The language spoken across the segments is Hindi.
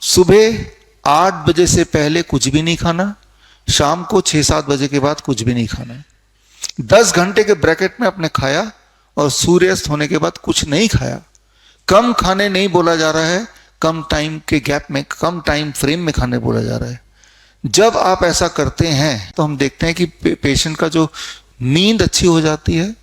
सुबह 8 बजे से पहले कुछ भी नहीं खाना, शाम को 6-7 बजे के बाद कुछ भी नहीं खाना। 10 घंटे के ब्रैकेट में आपने खाया और सूर्यास्त होने के बाद कुछ नहीं खाया। कम खाने नहीं बोला जा रहा है, कम टाइम के गैप में, कम टाइम फ्रेम में खाने बोला जा रहा है। जब आप ऐसा करते हैं तो हम देखते हैं कि पेशेंट का जो नींद अच्छी हो जाती है,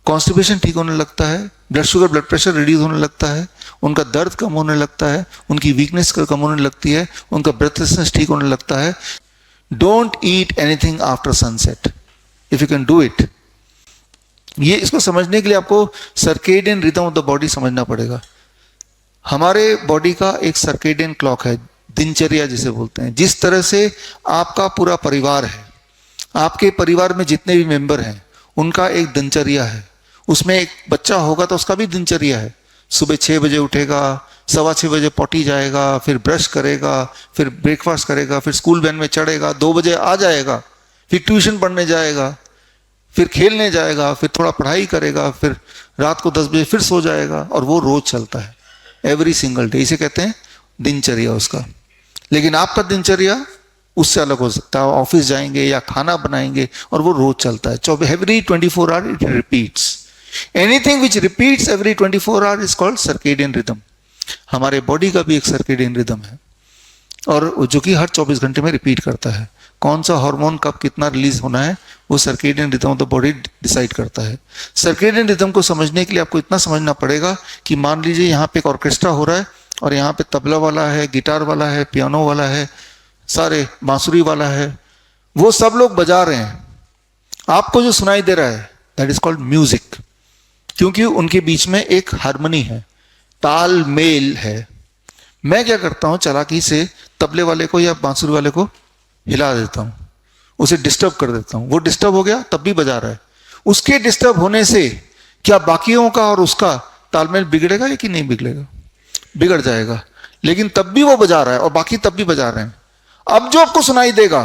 कॉन्स्टिपेशन ठीक होने लगता है, blood sugar blood pressure reduce होने लगता है, उनका दर्द कम होने लगता है, उनकी वीकनेस कम होने लगती है, उनका ब्रेथलेसनेस ठीक होने लगता है। Don't eat anything after sunset if you can do it. ये इसको समझने के लिए आपको circadian rhythm of the body समझना पड़ेगा। हमारे बॉडी का एक सर्केडियन क्लॉक है, दिनचर्या जिसे बोलते हैं। जिस तरह से आपका पूरा परिवार है, आपके परिवार में जितने भी मेंबर हैं उनका एक दिनचर्या है। उसमें एक बच्चा होगा तो उसका भी दिनचर्या है। सुबह 6 बजे उठेगा, 6:15 बजे पॉटी जाएगा, फिर ब्रश करेगा, फिर ब्रेकफास्ट करेगा, फिर स्कूल वैन में चढ़ेगा, 2 बजे आ जाएगा, फिर ट्यूशन पढ़ने जाएगा, फिर खेलने जाएगा, फिर थोड़ा पढ़ाई करेगा, फिर रात को 10 बजे फिर सो जाएगा। और वो रोज चलता है, एवरी सिंगल डे। इसे कहते हैं दिनचर्या उसका। लेकिन आपका दिनचर्या उससे अलग हो सकता है। ऑफिस जाएंगे या खाना बनाएंगे और वो रोज चलता है। Every 24 hour it repeats. Anything which repeats every 24 our is called circadian rhythm. हमारे बॉडी का भी एक सर्केडियन रिदम है और जो कि हर 24 घंटे में रिपीट करता है। कौन सा हार्मोन कब कितना रिलीज होना है वो circadian rhythm of the body decide करता है। सर्केडियन रिदम को समझने के लिए आपको इतना समझना पड़ेगा कि मान लीजिए यहाँ पे एक ऑर्केस्ट्रा हो रहा है और यहाँ पे तबला वाला है, गिटार वाला है, पियानो वाला है, सारे बांसुरी वाला है, वो सब लोग बजा रहे हैं। आपको जो सुनाई दे रहा है दैट इज कॉल्ड म्यूजिक, क्योंकि उनके बीच में एक हार्मनी है, ताल मेल है। मैं क्या करता हूं, चालाकी से तबले वाले को या बांसुरी वाले को हिला देता हूं, उसे डिस्टर्ब कर देता हूं। वो डिस्टर्ब हो गया तब भी बजा रहा है। उसके डिस्टर्ब होने से क्या बाकियों का और उसका तालमेल बिगड़ेगा या कि नहीं बिगड़ेगा? बिगड़ जाएगा। लेकिन तब भी वो बजा रहा है और बाकी तब भी बजा रहे हैं। अब जो आपको सुनाई देगा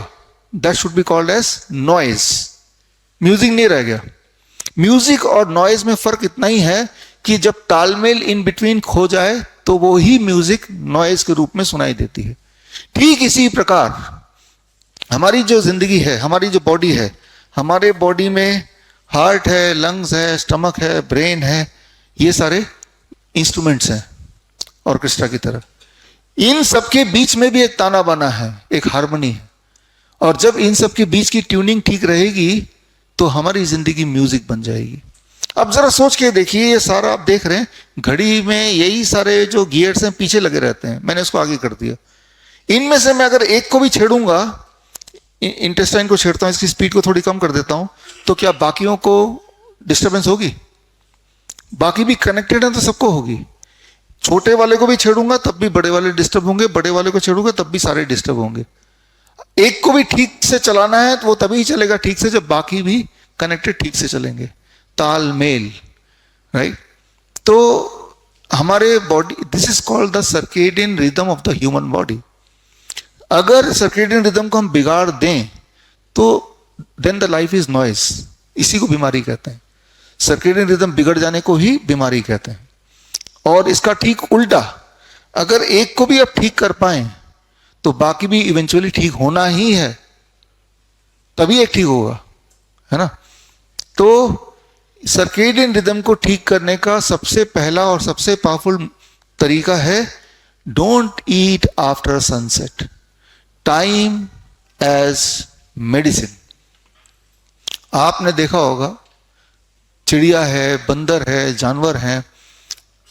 that should be called as noise. Music नहीं रह गया। म्यूजिक और नॉइज में फर्क इतना ही है कि जब तालमेल इन बिटवीन खो जाए तो वो ही म्यूजिक नॉइज के रूप में सुनाई देती है। ठीक इसी प्रकार हमारी जो जिंदगी है, हमारी जो बॉडी है, हमारे बॉडी में हार्ट है, लंग्स है, स्टमक है, ब्रेन है, ये सारे इंस्ट्रूमेंट्स हैं ऑर्केस्ट्रा की तरह। इन सब के बीच में भी एक ताना बाना है, एक हार्मनी है। और जब इन सब के बीच की ट्यूनिंग ठीक रहेगी तो हमारी जिंदगी म्यूजिक बन जाएगी। अब जरा सोच के देखिए, ये सारा आप देख रहे हैं घड़ी में यही सारे जो गियर्स हैं पीछे लगे रहते हैं। मैंने इसको आगे कर दिया। इनमें से मैं अगर एक को भी छेड़ूंगा, इंटेस्टाइन को छेड़ता हूं, इसकी स्पीड को थोड़ी कम कर देता हूं, तो क्या बाकियों को डिस्टर्बेंस होगी? बाकी भी कनेक्टेड है तो सबको होगी। छोटे वाले को भी छेड़ूंगा तब भी बड़े वाले डिस्टर्ब होंगे, बड़े वाले को छेड़ूंगा तब भी सारे डिस्टर्ब होंगे। एक को भी ठीक से चलाना है तो वो तभी ही चलेगा ठीक से जब बाकी भी कनेक्टेड ठीक से चलेंगे। तालमेल, राइट? तो हमारे body, this is called the circadian rhythm of the human body. अगर सर्केडियन रिदम को हम बिगाड़ दें तो then the life is noise. इसी को बीमारी कहते हैं। सर्केडियन रिदम बिगड़ जाने को ही बीमारी कहते हैं। और इसका ठीक उल्टा, अगर एक को भी आप ठीक कर पाए तो बाकी भी इवेंचुअली ठीक होना ही है, तभी एक ठीक होगा, है ना? तो सर्केडियन रिदम को ठीक करने का सबसे पहला और सबसे पावरफुल तरीका है don't eat after sunset. Time as medicine. आपने देखा होगा चिड़िया है, बंदर है, जानवर हैं,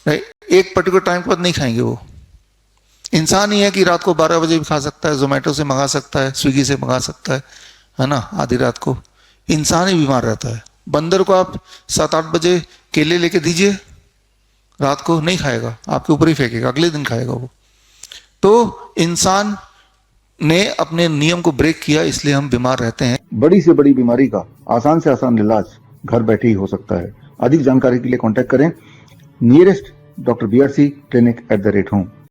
एक पर्टिकुलर टाइम के बाद नहीं खाएंगे। वो इंसान ही है कि रात को 12 बजे भी खा सकता है, जोमेटो से मंगा सकता है, स्विगी से मंगा सकता है ना, आधी रात को। इंसान ही बीमार रहता है। बंदर को आप 7-8 बजे केले लेके दीजिए, रात को नहीं खाएगा, आपके ऊपर ही फेंकेगा, अगले दिन खाएगा वो। तो इंसान ने अपने नियम को ब्रेक किया, इसलिए हम बीमार रहते हैं। बड़ी से बड़ी बीमारी का आसान से आसान इलाज घर बैठे ही हो सकता है। अधिक जानकारी के लिए कांटेक्ट करें nearest doctor BRC clinic @home।